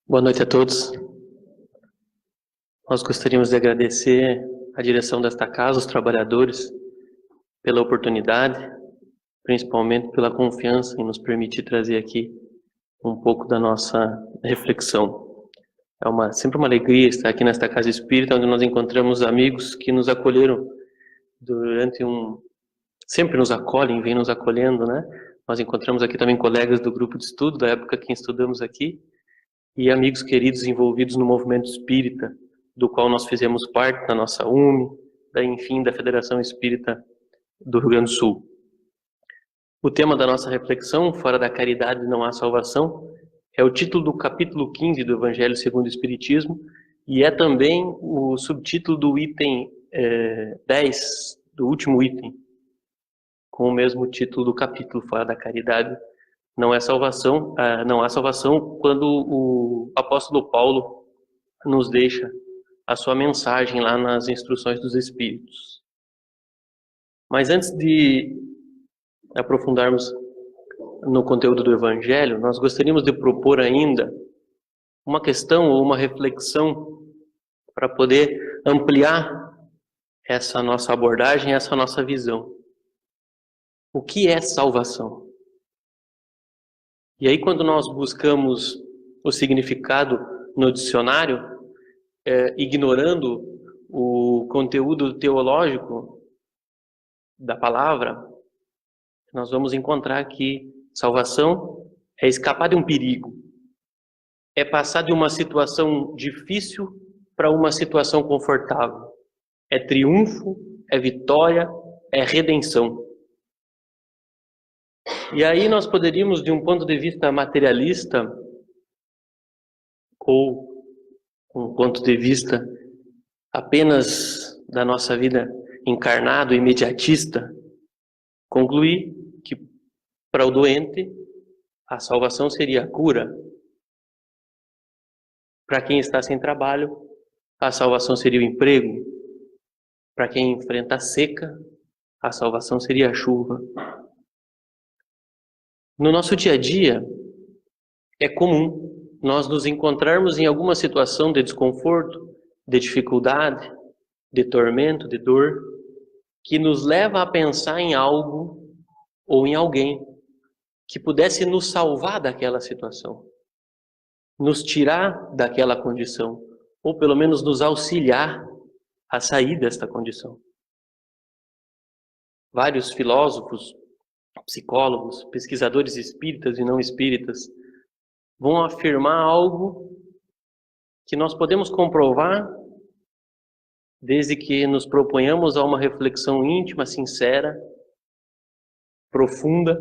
Boa noite a todos. Nós gostaríamos de agradecer a direção desta casa, os trabalhadores, pela oportunidade, principalmente pela confiança em nos permitir trazer aqui um pouco da nossa reflexão. Sempre uma alegria estar aqui nesta casa espírita, onde nós encontramos amigos que nos acolheram sempre nos acolhem, vêm nos acolhendo, né? Nós encontramos aqui também colegas do grupo de estudo, da época que estudamos aqui, e amigos queridos envolvidos no movimento espírita, do qual nós fizemos parte, da nossa UME, enfim, da Federação Espírita do Rio Grande do Sul. O tema da nossa reflexão, Fora da Caridade Não Há Salvação, é o título do capítulo 15 do Evangelho segundo o Espiritismo, e é também o subtítulo do item 10, do último item, com o mesmo título do capítulo, Fora da Caridade Não Há Salvação, quando o apóstolo Paulo nos deixa a sua mensagem lá nas Instruções dos Espíritos. Mas antes de aprofundarmos no conteúdo do Evangelho, nós gostaríamos de propor ainda uma questão ou uma reflexão para poder ampliar essa nossa abordagem, essa nossa visão. O que é salvação? E aí, quando nós buscamos o significado no dicionário, ignorando o conteúdo teológico da palavra, nós vamos encontrar que salvação é escapar de um perigo, é passar de uma situação difícil para uma situação confortável, é triunfo, é vitória, é redenção. E aí nós poderíamos, de um ponto de vista materialista, ou um ponto de vista apenas da nossa vida encarnado, imediatista, concluir que para o doente a salvação seria a cura. Para quem está sem trabalho, a salvação seria o emprego. Para quem enfrenta a seca, a salvação seria a chuva. No nosso dia a dia, é comum nós nos encontrarmos em alguma situação de desconforto, de dificuldade, de tormento, de dor, que nos leva a pensar em algo ou em alguém que pudesse nos salvar daquela situação, nos tirar daquela condição, ou pelo menos nos auxiliar a sair desta condição. Vários filósofos, psicólogos, pesquisadores espíritas e não espíritas vão afirmar algo que nós podemos comprovar desde que nos proponhamos a uma reflexão íntima, sincera, profunda.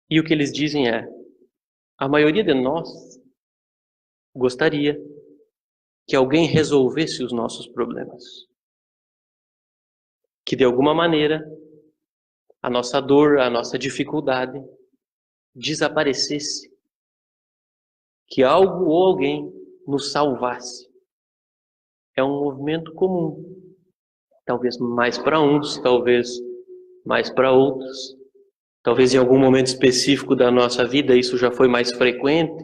E o que eles dizem é: a maioria de nós gostaria que alguém resolvesse os nossos problemas, que de alguma maneira a nossa dor, a nossa dificuldade desaparecesse, que algo ou alguém nos salvasse. É um movimento comum, talvez mais para uns, talvez mais para outros, talvez em algum momento específico da nossa vida isso já foi mais frequente,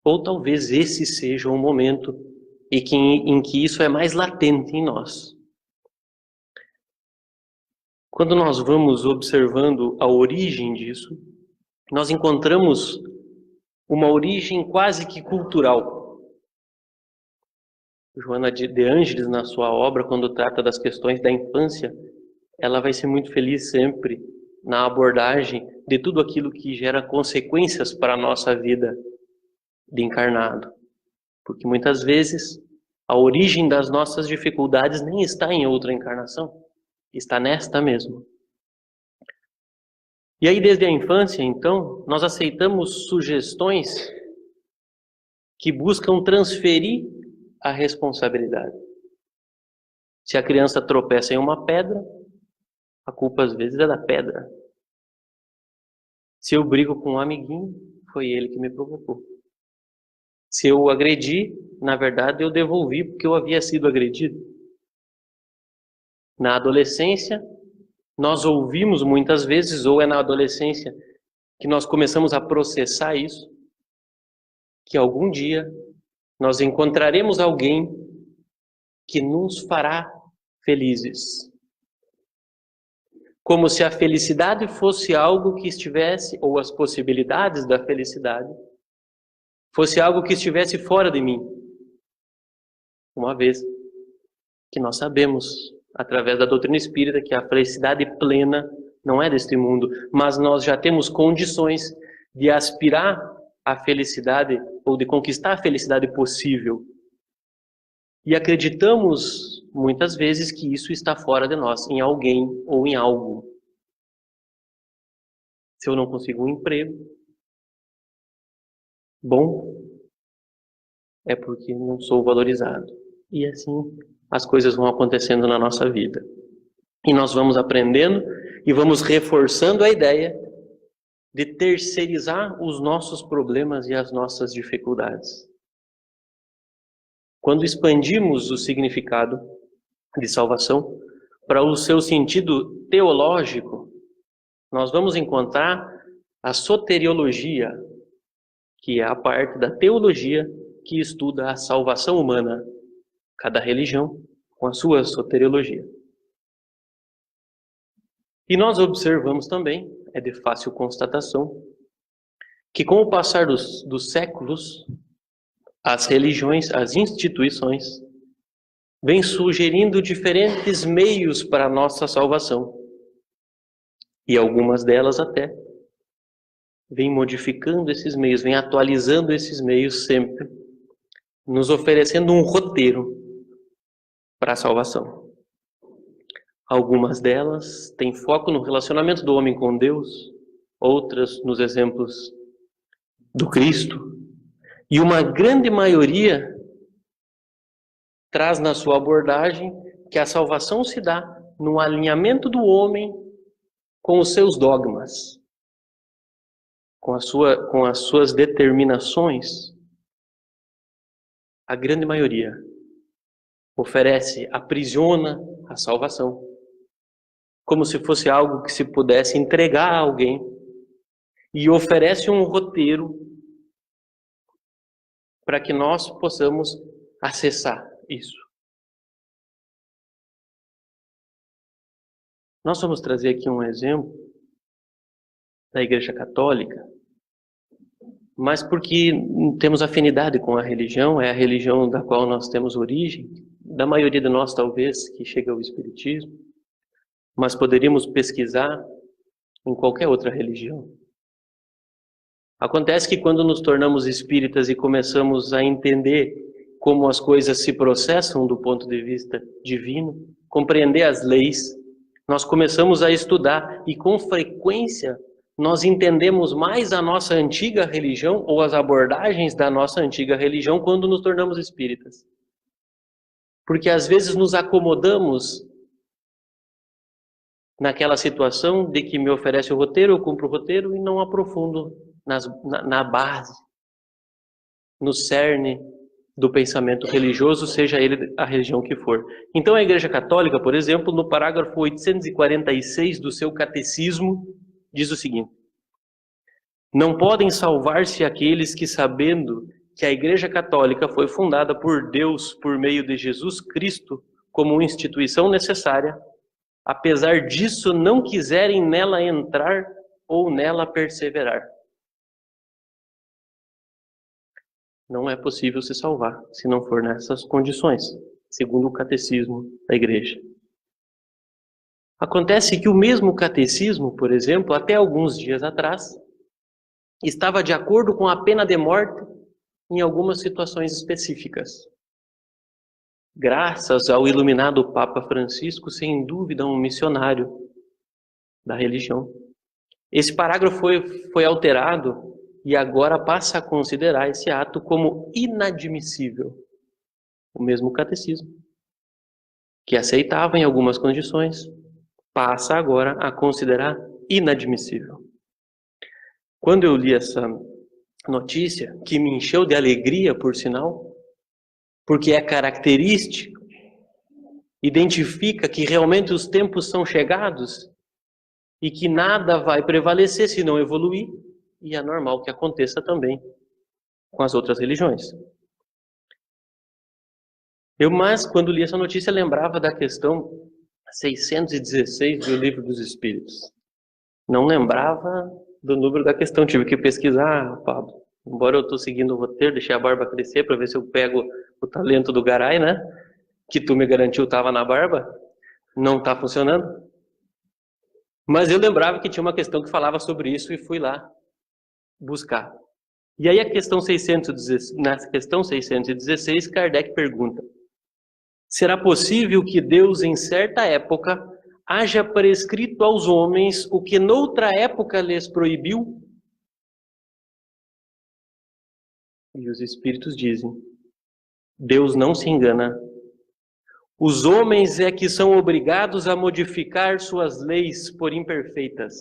ou talvez esse seja um momento em que isso é mais latente em nós. Quando nós vamos observando a origem disso, nós encontramos uma origem quase que cultural. Joana de Ângeles, na sua obra, quando trata das questões da infância, ela vai ser muito feliz sempre na abordagem de tudo aquilo que gera consequências para a nossa vida de encarnado. Porque muitas vezes a origem das nossas dificuldades nem está em outra encarnação, está nesta mesmo. E aí, desde a infância, então, nós aceitamos sugestões que buscam transferir a responsabilidade. Se a criança tropeça em uma pedra, a culpa às vezes é da pedra. Se eu brigo com um amiguinho, foi ele que me provocou. Se eu agredi, na verdade eu devolvi porque eu havia sido agredido. Na adolescência, nós ouvimos muitas vezes, ou é na adolescência que nós começamos a processar isso, que algum dia nós encontraremos alguém que nos fará felizes. Como se a felicidade fosse algo que estivesse, ou as possibilidades da felicidade, fosse algo que estivesse fora de mim. Uma vez que nós sabemos, através da doutrina espírita, que a felicidade plena não é deste mundo, mas nós já temos condições de aspirar à felicidade, ou de conquistar a felicidade possível. E acreditamos, muitas vezes, que isso está fora de nós, em alguém ou em algo. Se eu não consigo um emprego bom, é porque não sou valorizado. E assim as coisas vão acontecendo na nossa vida. E nós vamos aprendendo e vamos reforçando a ideia de terceirizar os nossos problemas e as nossas dificuldades. Quando expandimos o significado de salvação para o seu sentido teológico, nós vamos encontrar a soteriologia, que é a parte da teologia que estuda a salvação humana, cada religião com a sua soteriologia. E nós observamos também, é de fácil constatação, que com o passar dos séculos, as religiões, as instituições, vêm sugerindo diferentes meios para a nossa salvação. E algumas delas até vêm modificando esses meios, vêm atualizando esses meios sempre, nos oferecendo um roteiro para a salvação. Algumas delas têm foco no relacionamento do homem com Deus, outras nos exemplos do Cristo. E uma grande maioria traz na sua abordagem que a salvação se dá no alinhamento do homem com os seus dogmas, com as suas determinações. A grande maioria aprisiona a salvação, como se fosse algo que se pudesse entregar a alguém, e oferece um roteiro para que nós possamos acessar isso. Nós vamos trazer aqui um exemplo da Igreja Católica, mas porque temos afinidade com a religião, é a religião da qual nós temos origem, da maioria de nós talvez que chega ao Espiritismo, mas poderíamos pesquisar em qualquer outra religião. Acontece que quando nos tornamos espíritas e começamos a entender como as coisas se processam do ponto de vista divino, compreender as leis, nós começamos a estudar e com frequência nós entendemos mais a nossa antiga religião ou as abordagens da nossa antiga religião quando nos tornamos espíritas. Porque às vezes nos acomodamos naquela situação de que me oferece o roteiro, eu cumpro o roteiro e não aprofundo na base, no cerne do pensamento religioso, seja ele a religião que for. Então a Igreja Católica, por exemplo, no parágrafo 846 do seu catecismo, diz o seguinte: não podem salvar-se aqueles que, sabendo que a Igreja Católica foi fundada por Deus por meio de Jesus Cristo como instituição necessária, apesar disso não quiserem nela entrar ou nela perseverar. Não é possível se salvar se não for nessas condições, segundo o catecismo da Igreja. Acontece que o mesmo catecismo, por exemplo, até alguns dias atrás, estava de acordo com a pena de morte em algumas situações específicas. Graças ao iluminado Papa Francisco, sem dúvida um missionário da religião. Esse parágrafo foi alterado e agora passa a considerar esse ato como inadmissível. O mesmo catecismo, que aceitava em algumas condições, passa agora a considerar inadmissível. Quando eu li essa notícia, que me encheu de alegria, por sinal, porque é característico, identifica que realmente os tempos são chegados e que nada vai prevalecer se não evoluir, e é normal que aconteça também com as outras religiões. Mas, quando li essa notícia, lembrava da questão 616 do Livro dos Espíritos. Não lembrava do número da questão, tive que pesquisar, Pablo. Embora eu estou seguindo o roteiro, deixei a barba crescer para ver se eu pego o talento do Garay, né? Que tu me garantiu estava na barba. Não está funcionando. Mas eu lembrava que tinha uma questão que falava sobre isso e fui lá buscar. E aí nessa questão 616, Kardec pergunta: será possível que Deus, em certa época, haja prescrito aos homens o que noutra época lhes proibiu? E os Espíritos dizem: Deus não se engana. Os homens é que são obrigados a modificar suas leis por imperfeitas.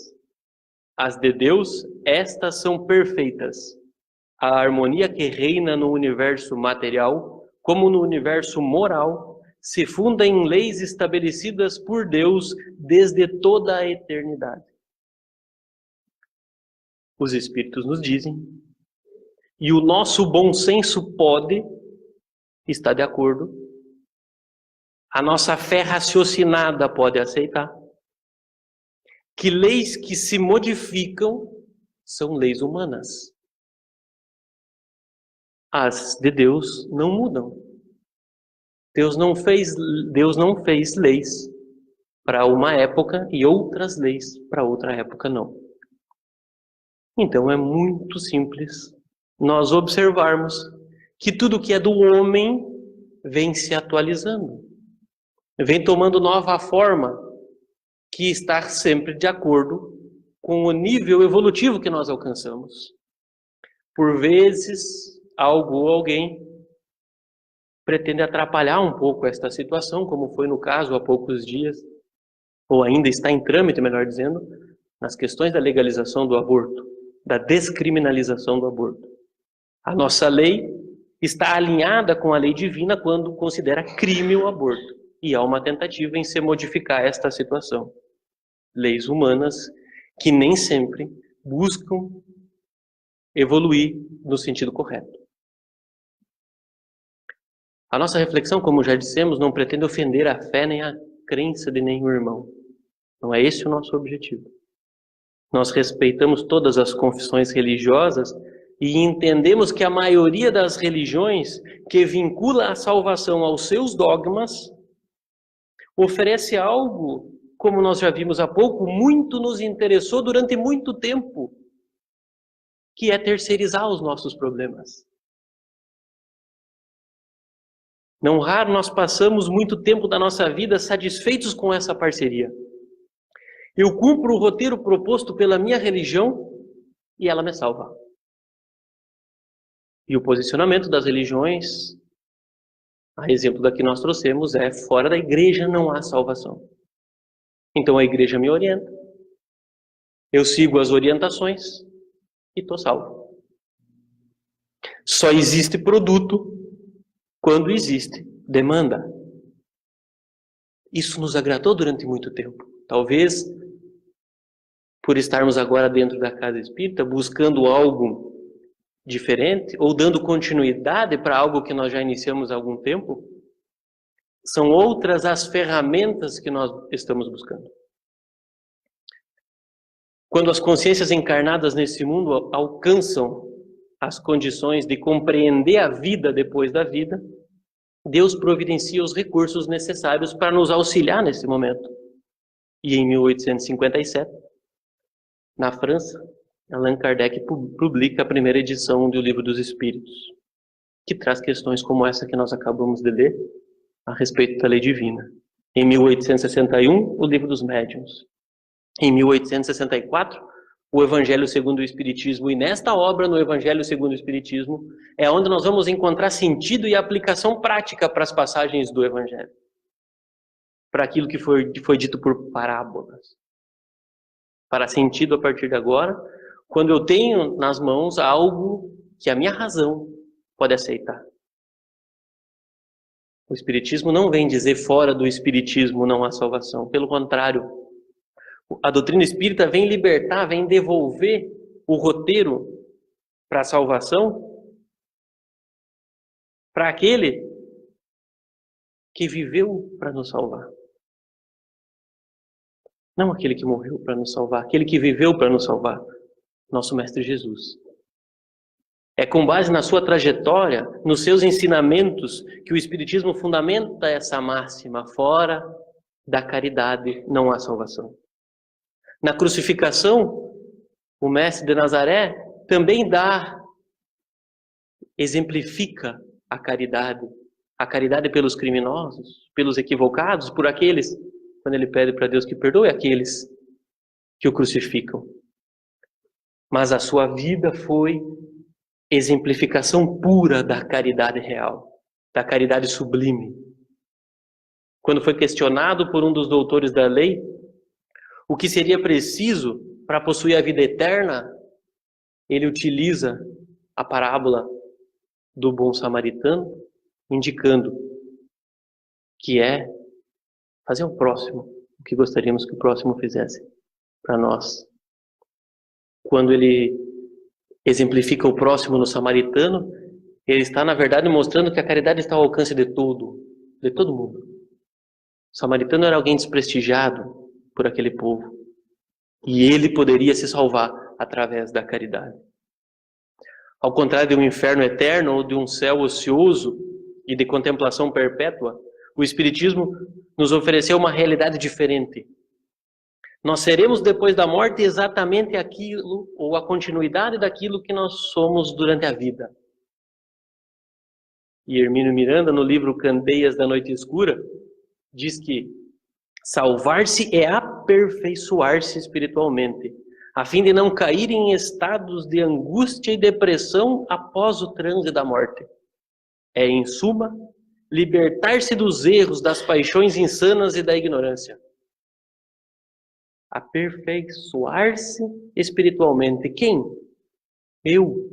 As de Deus, estas são perfeitas. A harmonia que reina no universo material, como no universo moral, se funda em leis estabelecidas por Deus desde toda a eternidade. Os Espíritos nos dizem, e o nosso bom senso pode estar de acordo, a nossa fé raciocinada pode aceitar, que leis que se modificam são leis humanas. As de Deus não mudam. Deus não fez leis para uma época e outras leis para outra época não. Então é muito simples nós observarmos que tudo que é do homem vem se atualizando, vem tomando nova forma, que está sempre de acordo com o nível evolutivo que nós alcançamos. Por vezes, algo ou alguém pretende atrapalhar um pouco esta situação, como foi no caso há poucos dias, ou ainda está em trâmite, melhor dizendo, nas questões da legalização do aborto, da descriminalização do aborto. A nossa lei está alinhada com a lei divina quando considera crime o aborto, e há uma tentativa em se modificar esta situação. Leis humanas que nem sempre buscam evoluir no sentido correto. A nossa reflexão, como já dissemos, não pretende ofender a fé nem a crença de nenhum irmão. Não é esse o nosso objetivo. Nós respeitamos todas as confissões religiosas e entendemos que a maioria das religiões que vincula a salvação aos seus dogmas oferece algo, como nós já vimos há pouco, muito nos interessou durante muito tempo, que é terceirizar os nossos problemas. Não raro nós passamos muito tempo da nossa vida satisfeitos com essa parceria. Eu cumpro o roteiro proposto pela minha religião e ela me salva. E o posicionamento das religiões, a exemplo da que nós trouxemos, é: fora da igreja não há salvação. Então a igreja me orienta, eu sigo as orientações e estou salvo. Só existe produto quando existe demanda. Isso nos agradou durante muito tempo. Talvez, por estarmos agora dentro da casa espírita, buscando algo diferente, ou dando continuidade para algo que nós já iniciamos há algum tempo, são outras as ferramentas que nós estamos buscando. Quando as consciências encarnadas nesse mundo alcançam as condições de compreender a vida depois da vida, Deus providencia os recursos necessários para nos auxiliar nesse momento. E em 1857, na França, Allan Kardec publica a primeira edição do Livro dos Espíritos, que traz questões como essa que nós acabamos de ler, a respeito da lei divina. Em 1861, o Livro dos Médiuns. Em 1864, o Evangelho segundo o Espiritismo. E nesta obra, no Evangelho segundo o Espiritismo, é onde nós vamos encontrar sentido e aplicação prática para as passagens do Evangelho. Para aquilo que foi dito por parábolas. Para sentido a partir de agora, quando eu tenho nas mãos algo que a minha razão pode aceitar. O Espiritismo não vem dizer fora do Espiritismo não há salvação. Pelo contrário, a doutrina espírita vem libertar, vem devolver o roteiro para a salvação para aquele que viveu para nos salvar. Não aquele que morreu para nos salvar, aquele que viveu para nos salvar, nosso Mestre Jesus. É com base na sua trajetória, nos seus ensinamentos, que o Espiritismo fundamenta essa máxima: fora da caridade não há salvação. Na crucificação, o Mestre de Nazaré também exemplifica a caridade pelos criminosos, pelos equivocados, por aqueles, quando ele pede para Deus que perdoe aqueles que o crucificam. Mas a sua vida foi exemplificação pura da caridade real, da caridade sublime. Quando foi questionado por um dos doutores da lei o que seria preciso para possuir a vida eterna, ele utiliza a parábola do bom samaritano, indicando que é fazer ao próximo o que gostaríamos que o próximo fizesse para nós. Quando ele exemplifica o próximo no samaritano, ele está, na verdade, mostrando que a caridade está ao alcance de todo mundo. O samaritano era alguém desprestigiado por aquele povo, e ele poderia se salvar através da caridade. Ao contrário de um inferno eterno ou de um céu ocioso e de contemplação perpétua, o Espiritismo nos ofereceu uma realidade diferente. Nós seremos depois da morte exatamente aquilo, ou a continuidade daquilo que nós somos durante a vida. E Hermínio Miranda, no livro Candeias da Noite Escura, diz que salvar-se é aperfeiçoar-se espiritualmente, a fim de não cair em estados de angústia e depressão após o transe da morte. É, em suma, libertar-se dos erros, das paixões insanas e da ignorância. Aperfeiçoar-se espiritualmente. Quem? Eu.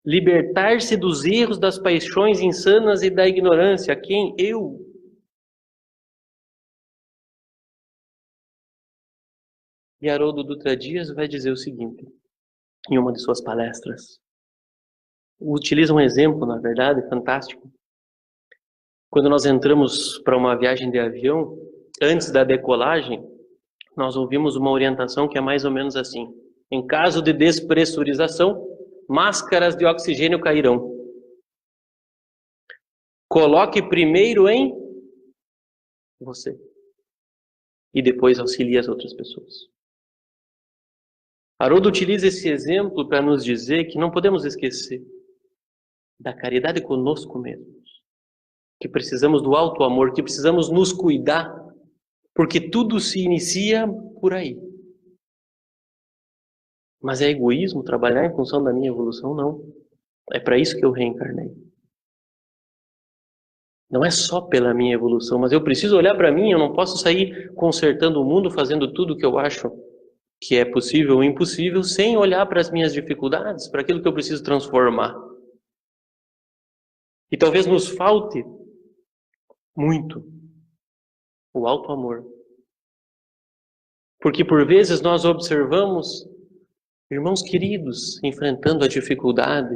Libertar-se dos erros, das paixões insanas e da ignorância. Quem? Eu. E Haroldo Dutra Dias vai dizer o seguinte, em uma de suas palestras. Utiliza um exemplo, na verdade, fantástico. Quando nós entramos para uma viagem de avião, antes da decolagem, nós ouvimos uma orientação que é mais ou menos assim: em caso de despressurização, máscaras de oxigênio cairão. Coloque primeiro em você e depois auxilie as outras pessoas. Haroldo utiliza esse exemplo para nos dizer que não podemos esquecer da caridade conosco mesmos, que precisamos do alto amor, que precisamos nos cuidar, porque tudo se inicia por aí. Mas é egoísmo trabalhar em função da minha evolução? Não. É para isso que eu reencarnei. Não é só pela minha evolução, mas eu preciso olhar para mim, eu não posso sair consertando o mundo, fazendo tudo o que eu acho que é possível ou impossível, sem olhar para as minhas dificuldades, para aquilo que eu preciso transformar. E talvez nos falte muito o alto amor. Porque por vezes nós observamos irmãos queridos enfrentando a dificuldade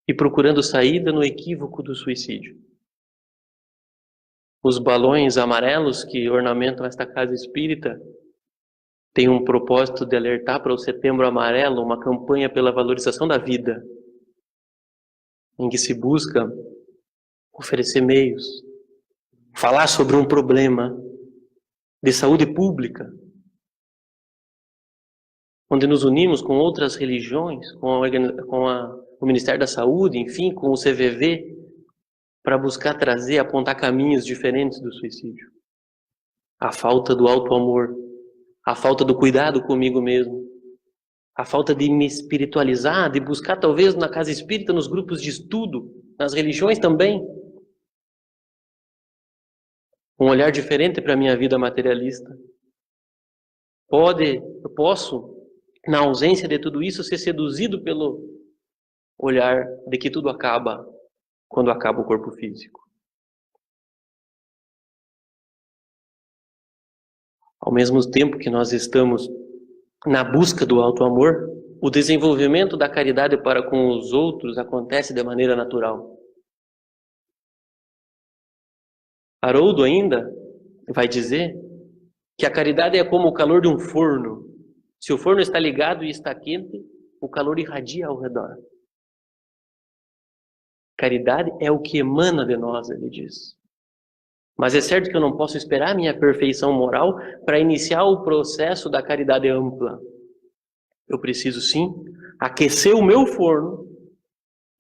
e procurando saída no equívoco do suicídio. Os balões amarelos que ornamentam esta casa espírita têm um propósito de alertar para o Setembro Amarelo, uma campanha pela valorização da vida, em que se busca oferecer meios, falar sobre um problema de saúde pública, onde nos unimos com outras religiões, com o Ministério da Saúde, enfim, com o CVV, para buscar trazer, apontar caminhos diferentes do suicídio. A falta do alto amor, a falta do cuidado comigo mesmo, a falta de me espiritualizar, de buscar talvez na casa espírita, nos grupos de estudo, nas religiões também, um olhar diferente para a minha vida materialista. Eu posso, na ausência de tudo isso, ser seduzido pelo olhar de que tudo acaba quando acaba o corpo físico. Ao mesmo tempo que nós estamos na busca do alto amor, o desenvolvimento da caridade para com os outros acontece de maneira natural. Haroldo ainda vai dizer que a caridade é como o calor de um forno. Se o forno está ligado e está quente, o calor irradia ao redor. Caridade é o que emana de nós, ele diz. Mas é certo que eu não posso esperar minha perfeição moral para iniciar o processo da caridade ampla. Eu preciso, sim, aquecer o meu forno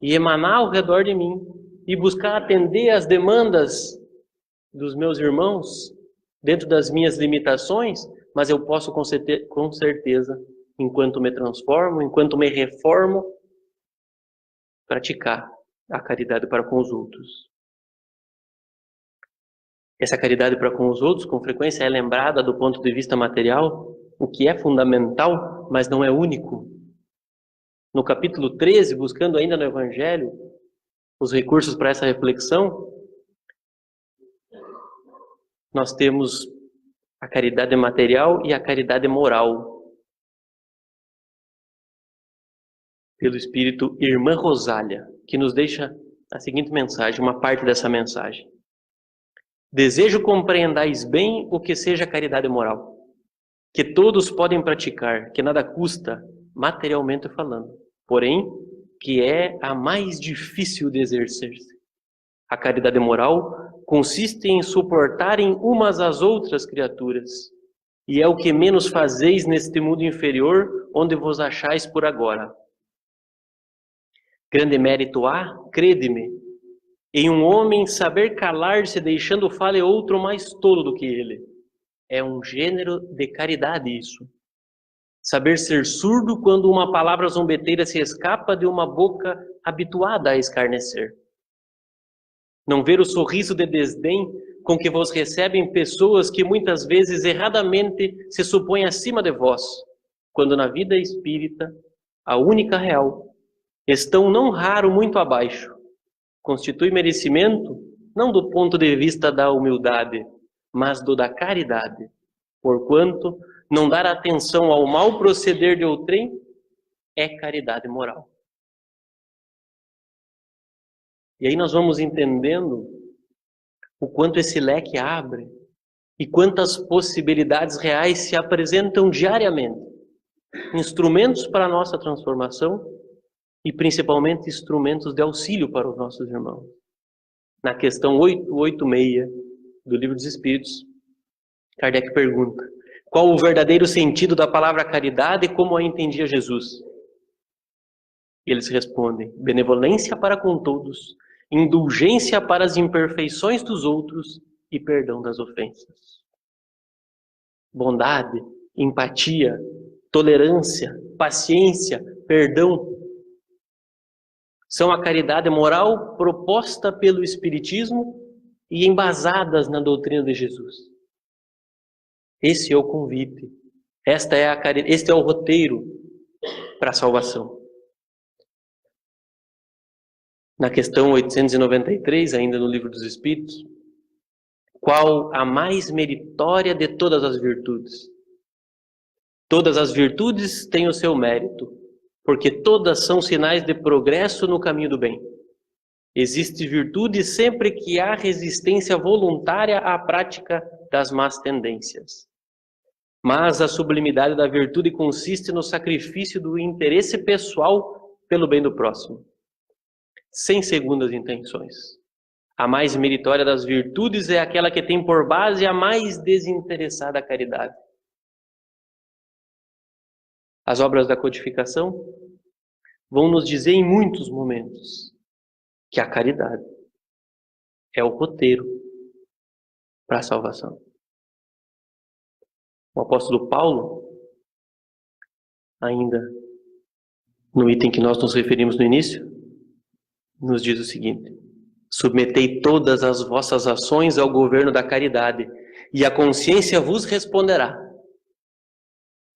e emanar ao redor de mim e buscar atender às demandas dos meus irmãos dentro das minhas limitações, mas eu posso com certeza, enquanto me transformo, enquanto me reformo, praticar a caridade para com os outros. Essa caridade para com os outros, com frequência, é lembrada do ponto de vista material, o que é fundamental, mas não é único. No capítulo 13, buscando ainda no Evangelho os recursos para essa reflexão, nós temos a caridade material e a caridade moral. Pelo Espírito Irmã Rosália, que nos deixa a seguinte mensagem, uma parte dessa mensagem. Desejo compreendais bem o que seja caridade moral, que todos podem praticar, que nada custa, materialmente falando, porém, que é a mais difícil de exercer-se. A caridade moral consiste em suportarem umas às outras criaturas, e é o que menos fazeis neste mundo inferior, onde vos achais por agora. Grande mérito há, crede-me, em um homem saber calar-se, deixando fale outro mais tolo do que ele. É um gênero de caridade isso. Saber ser surdo quando uma palavra zombeteira se escapa de uma boca habituada a escarnecer. Não ver o sorriso de desdém com que vos recebem pessoas que muitas vezes erradamente se supõem acima de vós, quando na vida espírita, a única real, estão não raro muito abaixo. Constitui merecimento não do ponto de vista da humildade, mas do da caridade, porquanto não dar atenção ao mau proceder de outrem é caridade moral. E aí nós vamos entendendo o quanto esse leque abre e quantas possibilidades reais se apresentam diariamente. Instrumentos para a nossa transformação e principalmente instrumentos de auxílio para os nossos irmãos. Na questão 886 do Livro dos Espíritos, Kardec pergunta: qual o verdadeiro sentido da palavra caridade e como a entendia Jesus? E eles respondem: benevolência para com todos, indulgência para as imperfeições dos outros e perdão das ofensas. Bondade, empatia, tolerância, paciência, perdão são a caridade moral proposta pelo Espiritismo e embasadas na doutrina de Jesus. Esse é o convite. Este é o roteiro para a salvação. Na questão 893, ainda no Livro dos Espíritos, qual a mais meritória de todas as virtudes? Todas as virtudes têm o seu mérito, porque todas são sinais de progresso no caminho do bem. Existe virtude sempre que há resistência voluntária à prática das más tendências. Mas a sublimidade da virtude consiste no sacrifício do interesse pessoal pelo bem do próximo, sem segundas intenções. A mais meritória das virtudes é aquela que tem por base a mais desinteressada caridade. As obras da codificação vão nos dizer em muitos momentos que a caridade é o roteiro para a salvação. O apóstolo Paulo, ainda no item que nós nos referimos no início, nos diz o seguinte: submetei todas as vossas ações ao governo da caridade, e a consciência vos responderá.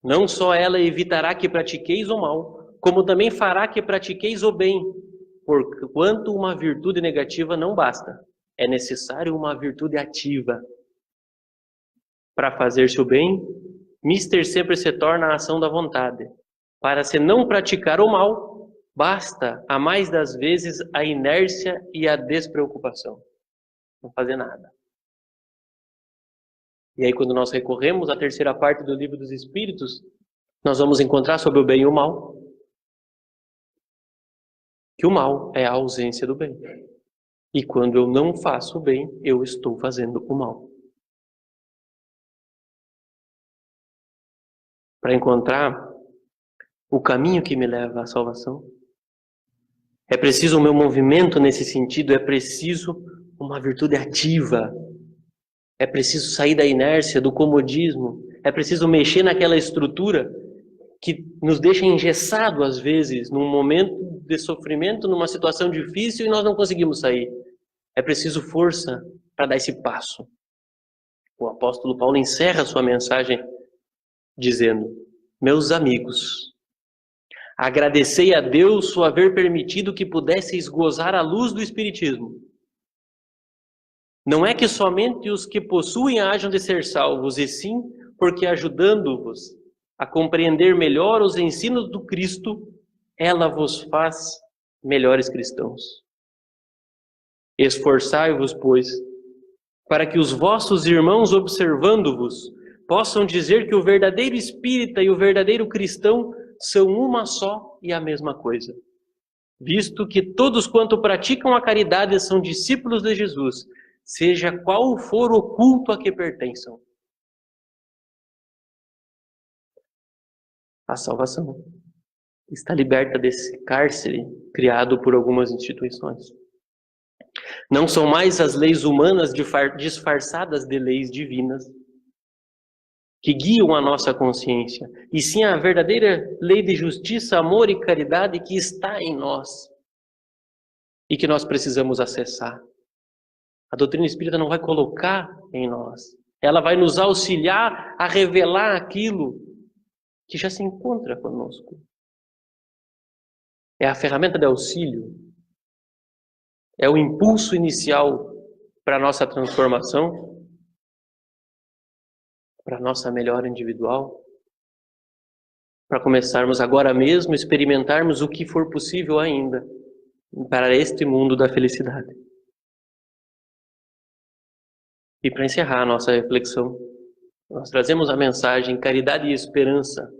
Não só ela evitará que pratiqueis o mal, como também fará que pratiqueis o bem, porquanto uma virtude negativa não basta, é necessário uma virtude ativa. Para fazer-se o bem, mister sempre se torna a ação da vontade. Para se não praticar o mal, basta, a mais das vezes, a inércia e a despreocupação. Não fazer nada. E aí, quando nós recorremos à terceira parte do Livro dos Espíritos, nós vamos encontrar sobre o bem e o mal. Que o mal é a ausência do bem. E quando eu não faço o bem, eu estou fazendo o mal. Para encontrar o caminho que me leva à salvação, é preciso o meu movimento nesse sentido, é preciso uma virtude ativa. É preciso sair da inércia, do comodismo. É preciso mexer naquela estrutura que nos deixa engessado às vezes, num momento de sofrimento, numa situação difícil e nós não conseguimos sair. É preciso força para dar esse passo. O apóstolo Paulo encerra sua mensagem dizendo: meus amigos, agradecei a Deus por haver permitido que pudesseis gozar a luz do Espiritismo. Não é que somente os que possuem hajam de ser salvos, e sim porque, ajudando-vos a compreender melhor os ensinos do Cristo, ela vos faz melhores cristãos. Esforçai-vos, pois, para que os vossos irmãos, observando-vos, possam dizer que o verdadeiro espírita e o verdadeiro cristão são uma só e a mesma coisa. Visto que todos quanto praticam a caridade são discípulos de Jesus, seja qual for o culto a que pertençam. A salvação está liberta desse cárcere criado por algumas instituições. Não são mais as leis humanas disfarçadas de leis divinas que guiam a nossa consciência, e sim a verdadeira lei de justiça, amor e caridade que está em nós e que nós precisamos acessar. A doutrina espírita não vai colocar em nós, ela vai nos auxiliar a revelar aquilo que já se encontra conosco. É a ferramenta de auxílio, é o impulso inicial para a nossa transformação, para a nossa melhora individual, para começarmos agora mesmo a experimentarmos o que for possível ainda para este mundo da felicidade. E para encerrar a nossa reflexão, nós trazemos a mensagem Caridade e Esperança,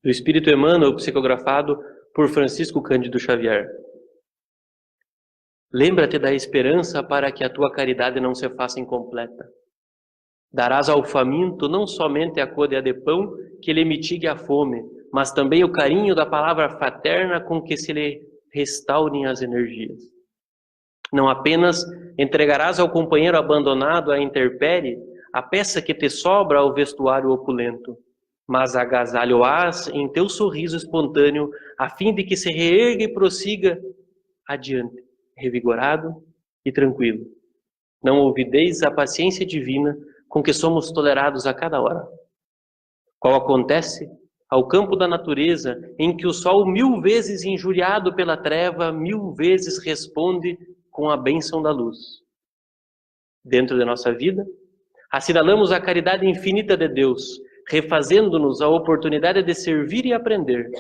do Espírito Emmanuel, psicografado por Francisco Cândido Xavier. Lembra-te da esperança para que a tua caridade não se faça incompleta. Darás ao faminto não somente a côdea de pão que lhe mitigue a fome, mas também o carinho da palavra fraterna com que se lhe restaurem as energias. Não apenas entregarás ao companheiro abandonado à intempérie a peça que te sobra ao vestuário opulento, mas agasalho-ás em teu sorriso espontâneo, a fim de que se reerga e prossiga adiante, revigorado e tranquilo. Não olvideis a paciência divina com que somos tolerados a cada hora, qual acontece ao campo da natureza, em que o sol 1000 vezes injuriado pela treva, 1000 vezes responde com a bênção da luz. Dentro de nossa vida, assinalamos a caridade infinita de Deus, refazendo-nos a oportunidade de servir e aprender,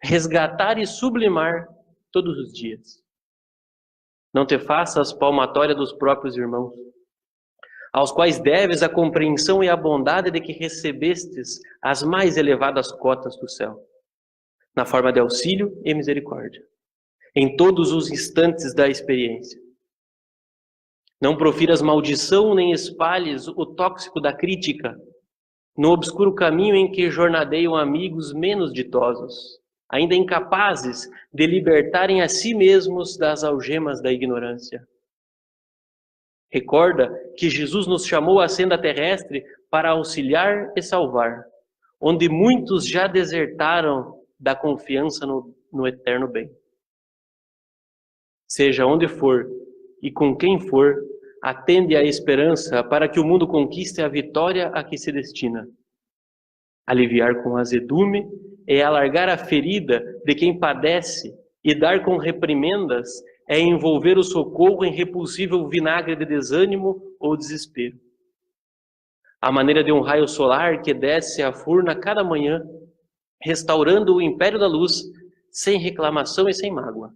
resgatar e sublimar todos os dias. Não te faças palmatória dos próprios irmãos, aos quais deves a compreensão e a bondade de que recebestes as mais elevadas cotas do céu, na forma de auxílio e misericórdia, em todos os instantes da experiência. Não profiras maldição nem espalhes o tóxico da crítica, no obscuro caminho em que jornadeiam amigos menos ditosos, ainda incapazes de libertarem a si mesmos das algemas da ignorância. Recorda que Jesus nos chamou à senda terrestre para auxiliar e salvar, onde muitos já desertaram da confiança no eterno bem. Seja onde for e com quem for, atende à esperança para que o mundo conquiste a vitória a que se destina. Aliviar com azedume é alargar a ferida de quem padece, e dar com reprimendas é envolver o socorro em repulsível vinagre de desânimo ou desespero. À maneira de um raio solar que desce à furna cada manhã, restaurando o império da luz, sem reclamação e sem mágoa.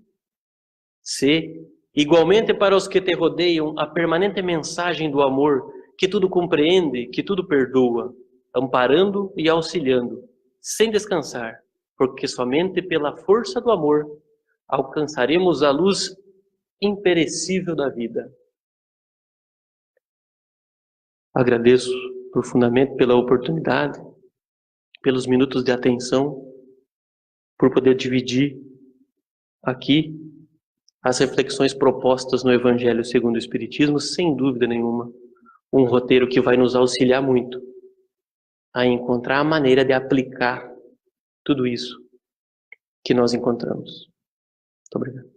C. Igualmente para os que te rodeiam, a permanente mensagem do amor, que tudo compreende, que tudo perdoa, amparando e auxiliando, sem descansar, porque somente pela força do amor alcançaremos a luz imperecível da vida. Agradeço profundamente pela oportunidade, pelos minutos de atenção, por poder dividir aqui as reflexões propostas no Evangelho segundo o Espiritismo, sem dúvida nenhuma, um roteiro que vai nos auxiliar muito a encontrar a maneira de aplicar tudo isso que nós encontramos. Muito obrigado.